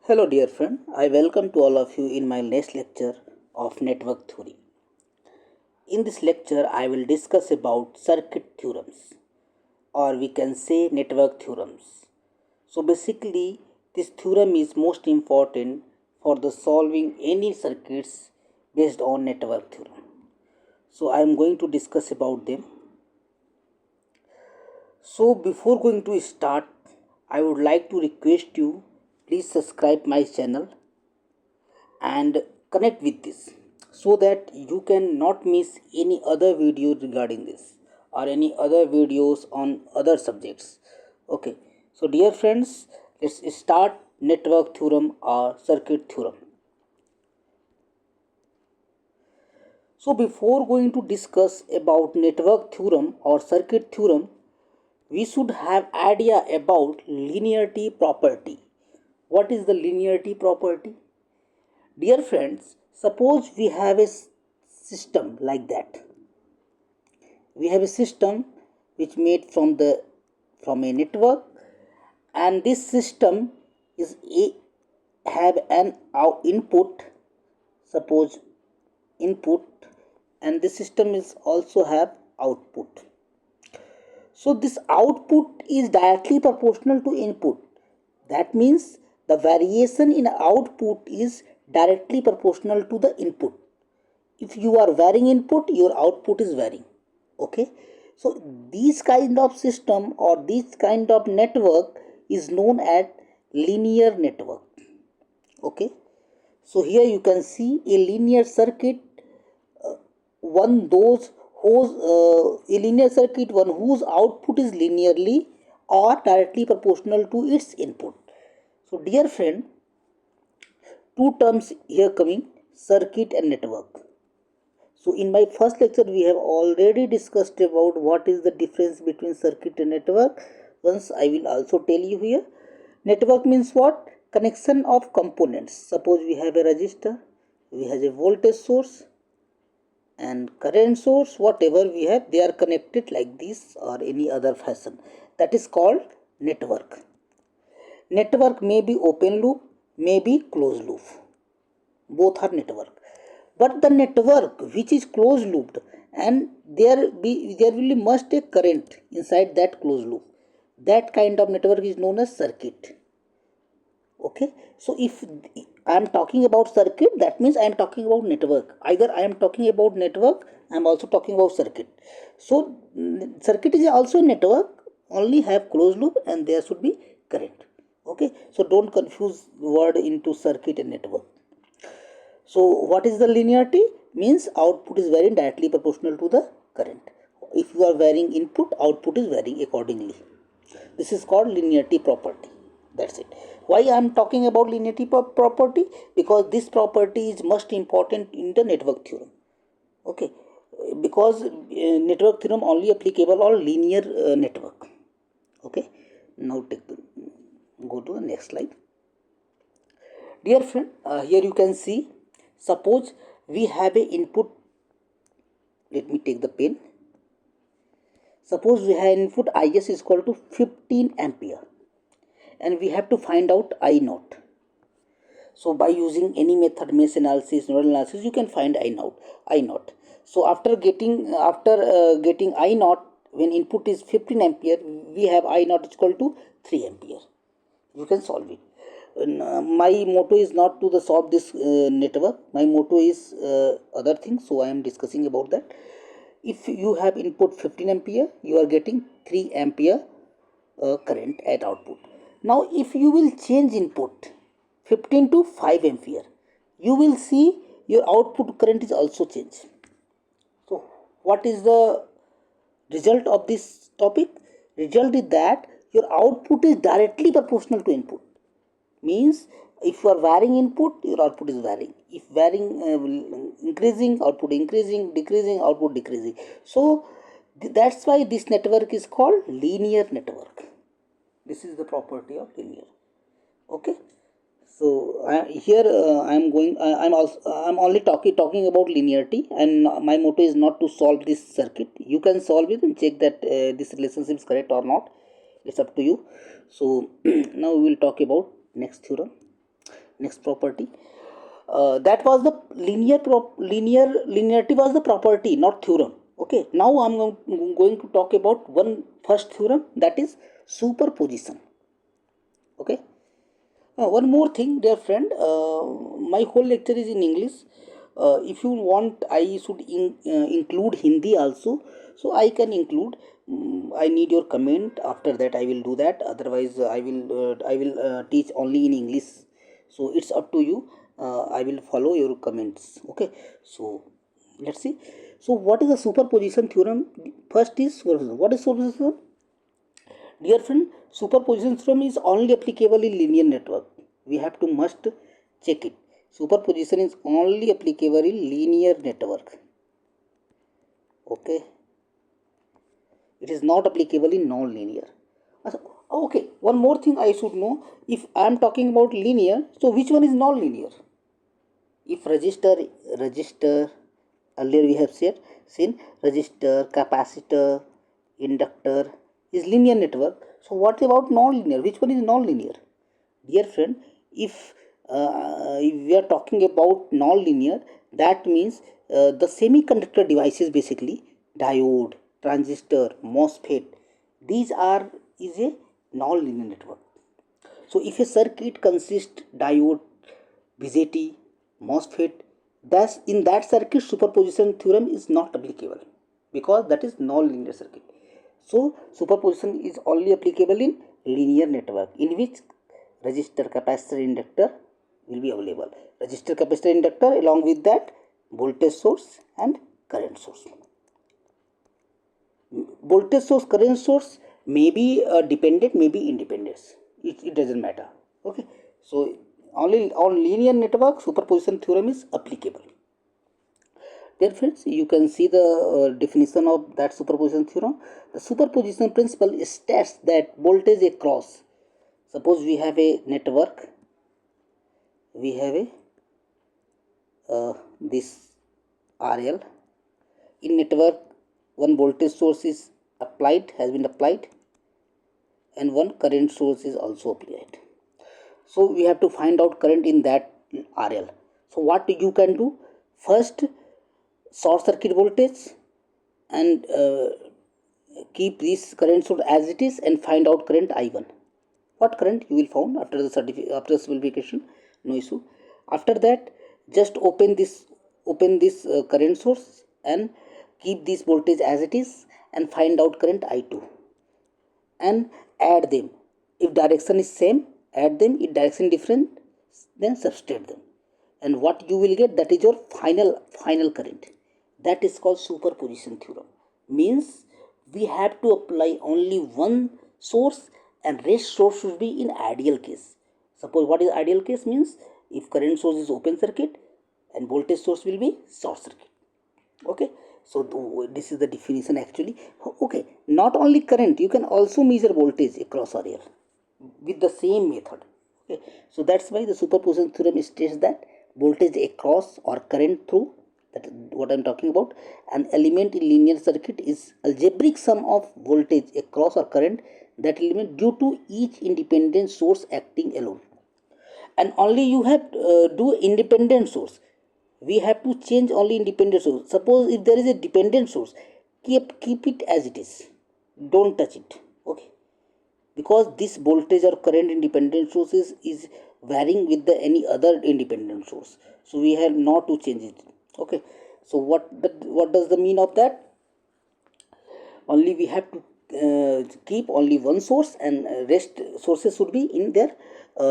Hello dear friend, I welcome to all of you in my next lecture of network theory. In this lecture I will discuss about circuit theorems, or we can say network theorems. So basically this theorem is most important for the solving any circuits based on network theorem. So I am going to discuss about them. So before going to start, I would like to request you please subscribe my channel and connect with this so that you can not miss any other video regarding this or any other videos on other subjects. Okay, so dear friends, let's start network theorem or circuit theorem. So before going to discuss about network theorem or circuit theorem, we should have idea about linearity property. What is the linearity property? Dear friends, suppose we have a system like that. We have a system which made from a network, and this system is have an input. Suppose input, and the system is also have output. So this output is directly proportional to input. That means the variation in output is directly proportional to the input. If you are varying input, your output is varying. Okay, so this kind of system or this kind of network is known as linear network. Okay, so here you can see a linear circuit, one those whose a linear circuit one whose output is linearly or directly proportional to its input. So dear friend, two terms here coming: circuit and network. So in my first lecture we have already discussed about what is the difference between circuit and network. Once I will also tell you here. Network means what? Connection of components. Suppose we have a resistor, we have a voltage source and current source, whatever we have, they are connected like this or any other fashion. That is called network. Network may be open loop, may be closed loop. Both are network. But the network which is closed looped, and there will be must a current inside that closed loop. That kind of network is known as circuit. Okay, so if I am talking about circuit, that means I am talking about network. Either I am talking about network, I am also talking about circuit. So circuit is also a network, only have closed loop and there should be current. Okay, so don't confuse word into circuit and network. So what is the linearity? Means output is varying directly proportional to the current. If you are varying input, output is varying accordingly. This is called linearity property. That's it. Why I am talking about linearity property? Because this property is most important in the network theorem. Okay, because network theorem only applicable on linear network. Okay, now go to the next slide. Dear friend, here you can see, suppose we have a input. Let me take the pen. Suppose we have input Is is equal to 15 ampere and we have to find out I naught. So by using any method, mesh analysis, nodal analysis, you can find I naught. So after getting I naught, when input is 15 ampere, we have I naught is equal to 3 ampere. You can solve it. My motto is not to solve this network. My motto is other things, so I am discussing about that. If you have input 15 ampere, you are getting 3 ampere current at output. Now if you will change input 15 to 5 ampere, you will see your output current is also changed. So what is the result of this topic? Result is that your output is directly proportional to input. Means if you are varying input, your output is varying. If varying increasing, output increasing, decreasing, output decreasing. So that's why this network is called linear network. This is the property of linear. Okay, so I'm only talking about linearity, and my motto is not to solve this circuit. You can solve it and check that this relationship is correct or not. It's up to you. So now we will talk about next theorem. Next property, that was the linearity was the property, not theorem. Okay, now I'm going to talk about one first theorem, that is superposition. Okay. One more thing, dear friend, my whole lecture is in English. If you want, I should include Hindi also, so I can include. I need your comment. After that, I will do that. Otherwise, I will teach only in English. So it's up to you. I will follow your comments. Okay. So let's see. So what is the superposition theorem? First is superposition. What is superposition? Dear friend, superposition theorem is only applicable in linear network. We have to must check it. Superposition is only applicable in linear network. Okay. It is not applicable in non-linear. Okay, one more thing I should know. If I am talking about linear, so which one is non-linear? If register, earlier we have seen resistor, capacitor, inductor is linear network. So what about non-linear? Which one is non-linear? Dear friend, if we are talking about non-linear, that means the semiconductor devices, basically diode, transistor, MOSFET, these are is a non-linear network. So if a circuit consists diode, BJT, MOSFET, thus in that circuit superposition theorem is not applicable because that is non-linear circuit. So superposition is only applicable in linear network, in which resistor, capacitor, inductor will be available. Resistor, capacitor, inductor, along with that voltage source and current source. Voltage source, current source may be dependent, may be independent. It doesn't matter. Okay. So only on linear network superposition theorem is applicable. Dear friends, you can see the definition of that superposition theorem. The superposition principle states that voltage across, suppose we have a network, we have a this RL. In network, one voltage source is has been applied, and one current source is also applied. So we have to find out current in that RL. So what you can do? First, short circuit voltage and keep this current source as it is and find out current I1. What current you will found after the simplification, no issue. After that, just open this current source and keep this voltage as it is and find out current I2 and add them. If direction is same, add them. If direction different, then subtract them. And what you will get, that is your final current. That is called superposition theorem. Means we have to apply only one source and rest source should be in ideal case. Suppose what is ideal case means, if current source is open circuit and voltage source will be short circuit. Okay. So this is the definition actually. Okay. Not only current, you can also measure voltage across RL with the same method. Okay. So that's why the superposition theorem states that voltage across or current through, that is what I'm talking about, an element in linear circuit is algebraic sum of voltage across or current that element due to each independent source acting alone. And only you have do independent source. We have to change only independent source. Suppose if there is a dependent source, keep it as it is. Don't touch it. Okay. Because this voltage or current independent sources is varying with the any other independent source. So we have not to change it. Okay. So what does the mean of that? Only we have to keep only one source and rest sources should be in their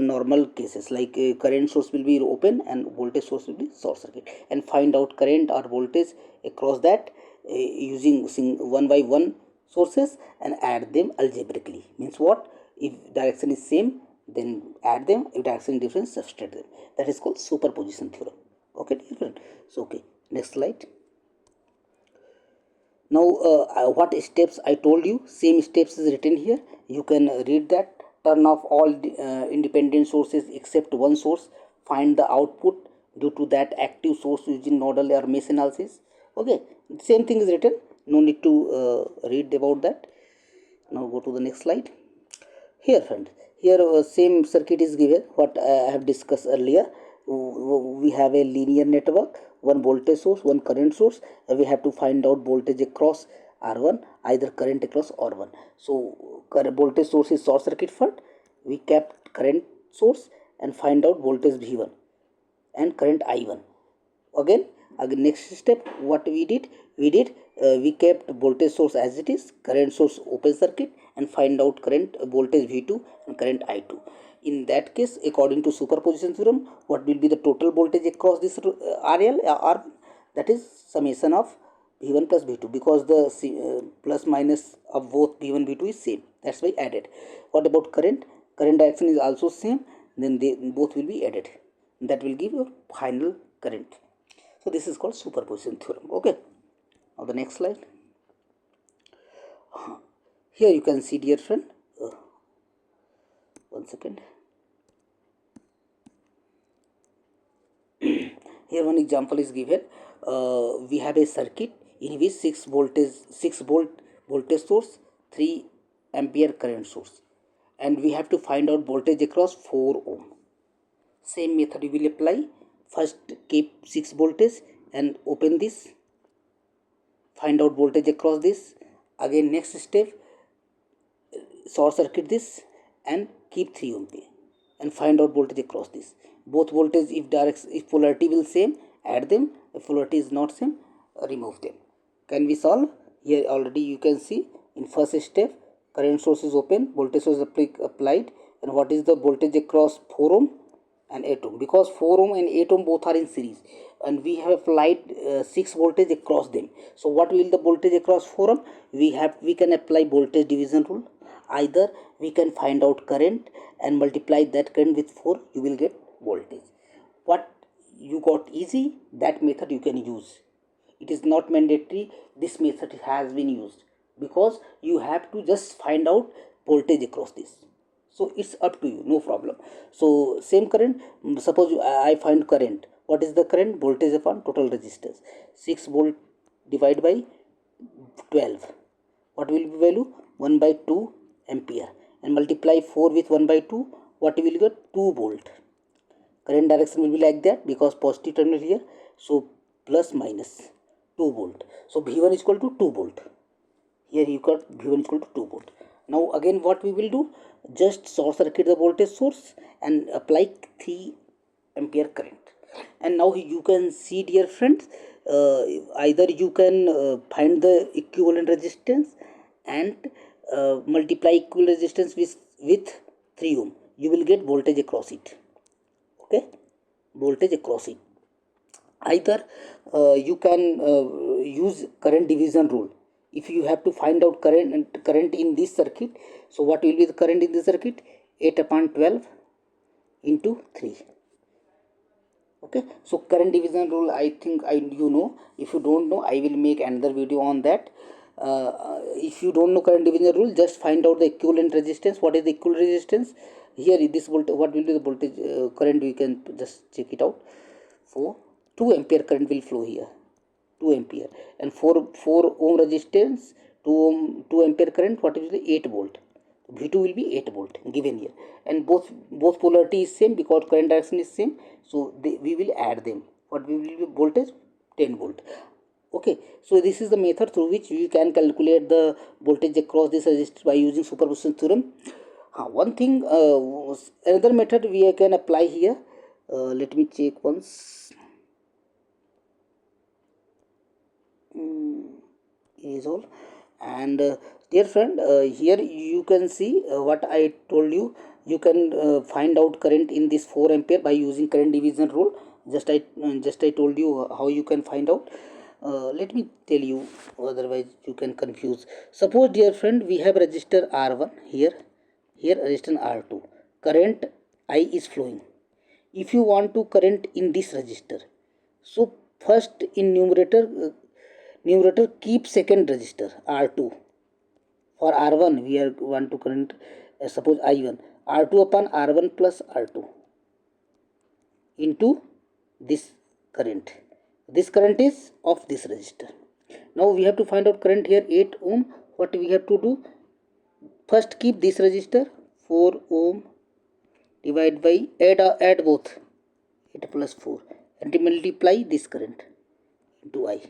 normal cases, like current source will be open and voltage source will be short circuit, and find out current or voltage across that using one by one sources and add them algebraically. Means what? If direction is same, then add them. If direction is different, subtract them. That is called superposition theorem. Okay, different. So okay, next slide. Now what steps I told you, same steps is written here. You can read that. Turn off all independent sources except one source. Find the output due to that active source using nodal or mesh analysis. Okay, same thing is written. No need to read about that. Now go to the next slide. Here friend, Here same circuit is given what I have discussed earlier. We have a linear network, one voltage source, one current source. We have to find out voltage across R1, either current across R1. So current voltage source is short circuit first. We kept current source and find out voltage V1 and current I1. Again next step what we kept voltage source as it is, current source open circuit, and find out current voltage V2 and current I2. In that case, according to superposition theorem, what will be the total voltage across this R1? That is summation of V1 plus V2, because the plus minus of both V1 V2 is same, that's why added. What about current? Current direction is also same, then they both will be added, that will give you final current. So this is called superposition theorem. Okay, now the next slide. Here you can see, dear friend, one second. Here one example is given. We have a circuit in which 6 volt voltage source, 3 ampere current source, and we have to find out voltage across 4 ohm. Same method we will apply. First keep 6 voltage and open this, find out voltage across this. Again next step, short circuit this and keep 3 ohm and find out voltage across this. Both voltage, if polarity will same, add them. If polarity is not same, remove them. Can we solve? Here already you can see in first step, current source is open, voltage source applied, and what is the voltage across 4 ohm and 8 ohm, because 4 ohm and 8 ohm both are in series, and we have applied 6 voltage across them. So what will the voltage across 4 ohm? We can apply voltage division rule. Either we can find out current and multiply that current with 4, you will get voltage. What you got easy, that method you can use. It is not mandatory this method has been used, because you have to just find out voltage across this. So it's up to you, no problem. So same current, suppose I find current. What is the current? Voltage upon total resistance. 6 volt divided by 12. What will be value? 1 by 2 ampere, and multiply 4 with 1 by 2. What will you get? 2 volt. Current direction will be like that, because positive terminal here, so plus minus 2 volt. So V1 is equal to 2 volt. Here you got V1 is equal to 2 volt. Now again what we will do, just short circuit the voltage source and apply 3 ampere current. And now you can see, dear friends, either you can find the equivalent resistance and multiply equivalent resistance with 3 ohm. You will get voltage across it. Okay, voltage across it. Either you can use current division rule. If you have to find out current in this circuit, so what will be the current in this circuit? 8 upon 12 into 3. Okay, so current division rule, I think you know. If you don't know, I will make another video on that. If you don't know current division rule, just find out the equivalent resistance. What is the equivalent resistance? Here this voltage, what will be the voltage current? We can just check it out. For 2 ampere current will flow here, 2 ampere, and 4 ohm resistance, 2 ampere current, what is the 8 volt. V2 will be 8 volt given here, and both polarity is same, because current direction is same, so we will add them. What will be voltage? 10 volt. Okay, so this is the method through which you can calculate the voltage across this resistor by using superposition theorem. One thing, another method we can apply here. Let me check once. Is all. And dear friend, here you can see what I told you. You can find out current in this 4 ampere by using current division rule. Just I told you how you can find out. Let me tell you, otherwise you can confuse. Suppose, dear friend, we have resistor R1 here, resistor R2. Current I is flowing. If you want to current in this resistor, so first in numerator keep second resistor R2. For R1 we are want to current, suppose I1, R2 upon R1 plus R2 into this current. This current is of this resistor. Now we have to find out current here 8 ohm. What we have to do? First keep this resistor 4 ohm divided by add both 8 plus 4 and multiply this current into I.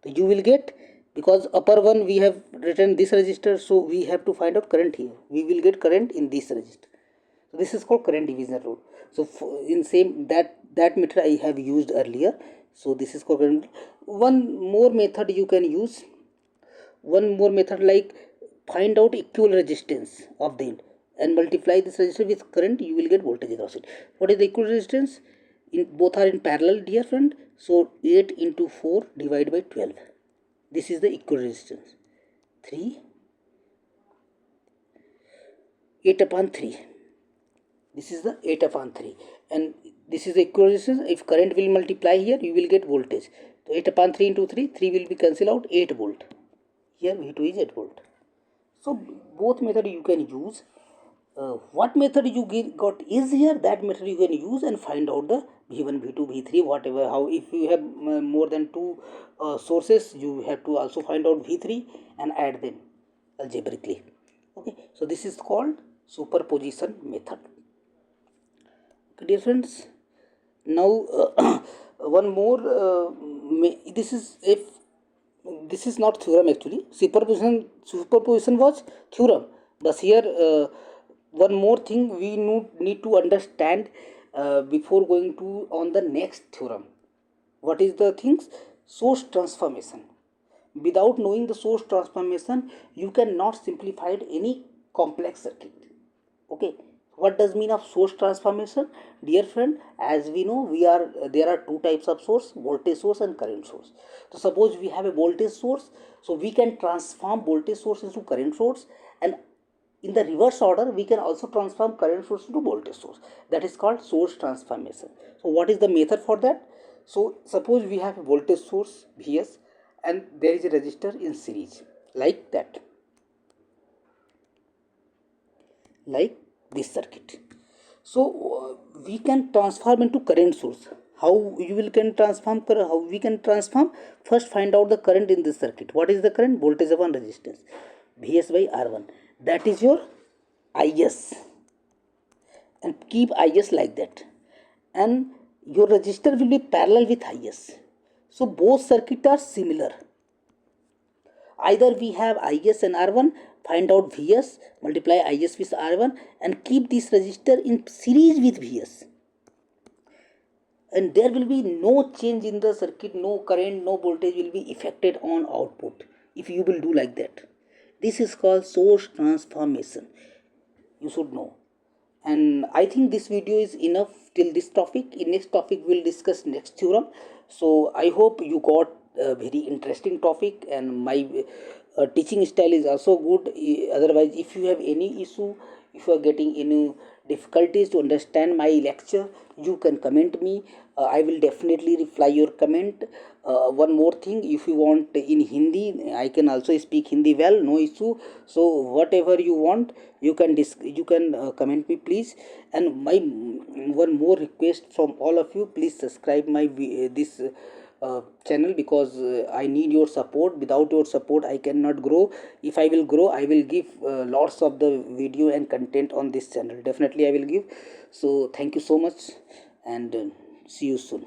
So you will get, because upper one we have written this resistor, so we have to find out current here. We will get current in this resistor. So this is called current division rule. So in same that method I have used earlier. So this is called current. One more method you can use. One more method, like find out equivalent resistance of them and multiply this resistor with current. You will get voltage across it. What is the equivalent resistance? Both are in parallel, dear friend. So 8 into 4 divided by 12. This is the equivalent resistance. 8 upon 3. This is the 8 upon 3. And this is the equivalent resistance. If current will multiply here, you will get voltage. So 8 upon 3 into 3. 3 will be cancelled out. 8 volt. Here V2 is 8 volt. So both method you can use. What method you got easier, that method you can use and find out the V1, V2, V3, whatever. How, if you have more than two sources, you have to also find out V3 and add them algebraically. Okay, so this is called superposition method. Okay, dear friends, now one more. This is, if this is not theorem actually. Superposition was theorem, but here one more thing we need to understand before going to on the next theorem. What is the things? Source transformation. Without knowing the source transformation, you cannot simplify any complex circuit. Okay, what does mean of source transformation? Dear friend, as we know, there are two types of source: voltage source and current source. So suppose we have a voltage source, so we can transform voltage source into current source, and in the reverse order we can also transform current source into voltage source. That is called source transformation. So what is the method for that? So suppose we have a voltage source Vs and there is a resistor in series, like that, like this circuit. So we can transform into current source. How you will can transform? How we can transform? First, find out the current in this circuit. What is the current? Voltage upon resistance, Vs by R1. That is your Is, and keep Is like that. And your resistor will be parallel with Is. So both circuits are similar. Either we have Is and R1, find out Vs, multiply Is with R1 and keep this resistor in series with Vs. And there will be no change in the circuit, no current, no voltage will be affected on output if you will do like that. This is called source transformation. You should know. And I think this video is enough till this topic. In next topic we'll discuss next theorem. So I hope you got a very interesting topic, and my teaching style is also good. Otherwise, if you have any issue, if you are getting any difficulties to understand my lecture, you can comment me. I will definitely reply your comment. One more thing, if you want in Hindi, I can also speak Hindi well, no issue. So whatever you want, you can comment me please. And my one more request from all of you, please subscribe my this channel, because I need your support. Without your support I cannot grow. If I will grow, I will give lots of the video and content on this channel. Definitely I will give. So thank you so much, and see you soon.